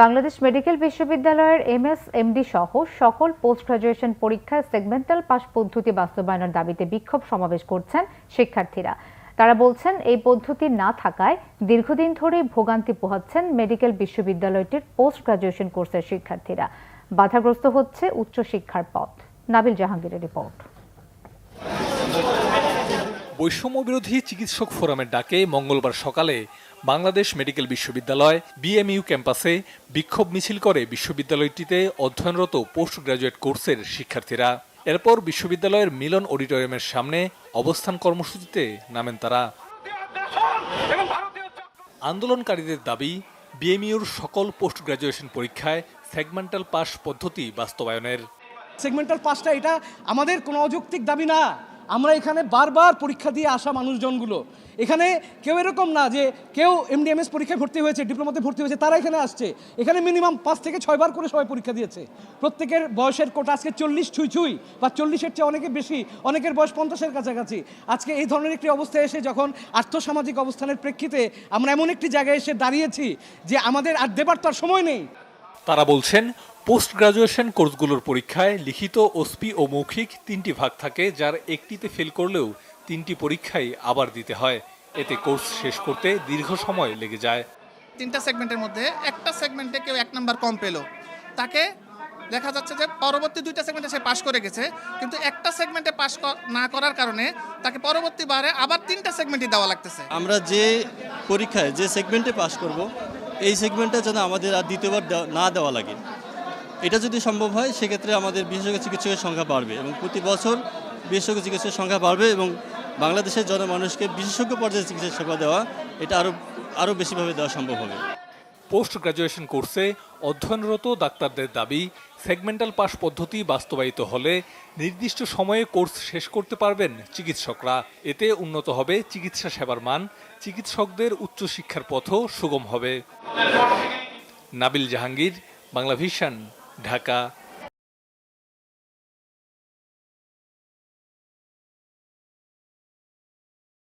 Bangladesh medical বিশ্ববিদ্যালয়ের MS MD সহ সকল পোস্ট গ্রাজুয়েশন পরীক্ষায় সেগমেন্টাল পাস পদ্ধতি বাস্তবায়নের দাবিতে বিক্ষোভ সমাবেশ করছেন শিক্ষার্থীরা। তারা বলছেন, এই পদ্ধতি না থাকায় দীর্ঘদিন ধরেই ভোগান্তি পোহাচ্ছেন মেডিকেল বিশ্ববিদ্যালয়টির পোস্ট গ্রাজুয়েশন কোর্সের শিক্ষার্থীরা। বাধাগ্রস্ত হচ্ছে উচ্চশিক্ষার পথ। নাবিল জাহাঙ্গীরের রিপোর্ট। বৈষম্য বিরোধী চিকিৎসক ফোরামের ডাকে মঙ্গলবার সকালে বাংলাদেশ মেডিকেল বিশ্ববিদ্যালয় বিএমইউ ক্যাম্পাসে বিক্ষোভ মিছিল করে বিশ্ববিদ্যালয়টিতে অধ্যয়নরত পোস্ট গ্রাজুয়েট কোর্সের শিক্ষার্থীরা। এরপর বিশ্ববিদ্যালয়ের মিলন অডিটোরিয়ামের সামনে অবস্থান কর্মসূচিতে নামেন তারা। আন্দোলনকারীদের দাবি, বিএমইউর সকল পোস্ট গ্রাজুয়েশন পরীক্ষায় সেগমেন্টাল পাস পদ্ধতি বাস্তবায়নের। সেগমেন্টাল পাসটা এটা আমাদের কোনো অযৌক্তিক দাবি না। আমরা এখানে বারবার পরীক্ষা দিয়ে আসা মানুষজনগুলো, এখানে কেউ এরকম না যে কেউ এমডিএমএস পরীক্ষায় ভর্তি হয়েছে, ডিপ্লোমাতে ভর্তি হয়েছে, তারা এখানে আসছে। এখানে মিনিমাম 5 থেকে 6 বার করে সবাই পরীক্ষা দিয়েছে। প্রত্যেকের বয়সের কোটা আজকে 40 ছুঁই বা 40-এর চেয়ে অনেকে বেশি, অনেকের বয়স 50-এর কাছাকাছি। আজকে এই ধরনের একটি অবস্থায় এসে যখন আর্থসামাজিক অবস্থানের প্রেক্ষিতে আমরা এমন একটি জায়গায় এসে দাঁড়িয়েছি যে আমাদের আর দেবার তো আর সময় নেই। তারা বলছেন, পোস্ট গ্রাজুয়েশন কোর্সগুলোর পরীক্ষায় লিখিত, ওসপি ও মৌখিক 3টি ভাগ থাকে, যার একটিতে ফেল করলেও 3টি পরীক্ষাই আবার দিতে হয়। এতে কোর্স শেষ করতে দীর্ঘ সময় লেগে যায়। 3টা সেগমেন্টের মধ্যে একটা সেগমেন্টে কেউ 1 নাম্বার কম পেল, তাকে দেখা যাচ্ছে যে পরবর্তী 2টা সেগমেন্টে সে পাশ করে গেছে, কিন্তু একটা সেগমেন্টে পাশ না করার কারণে তাকে পরবর্তীবারে আবার 3টা সেগমেন্টই দেওয়া লাগতেছে। আমরা যে পরীক্ষায় যে সেগমেন্টে পাশ করব, এই সেগমেন্টটা যেন আমাদের আর দ্বিতীয়বার না দেওয়া লাগে। এটা যদি সম্ভব হয়, সেক্ষেত্রে আমাদের বিশেষজ্ঞ চিকিৎসকের সংখ্যা বাড়বে এবং প্রতি বছর বিশেষজ্ঞ চিকিৎসকের সংখ্যা বাড়বে এবং বাংলাদেশের জনমানুষকে বিশেষজ্ঞ পর্যায়ে চিকিৎসা সেবা দেওয়া, এটা আরও বেশিভাবে দেওয়া সম্ভব হবে। পোস্ট গ্রাজুয়েশন কোর্সে অধ্যয়নরত ডাক্তারদের দাবি, সেগমেন্টাল পাস পদ্ধতি বাস্তবায়িত হলে নির্দিষ্ট সময়ে কোর্স শেষ করতে পারবেন চিকিৎসকরা। এতে উন্নত হবে চিকিৎসা সেবার মান, চিকিৎসকদের উচ্চশিক্ষার পথও সুগম হবে। নাবিল জাহাঙ্গীর, বাংলা ভিশন, ঢাকা।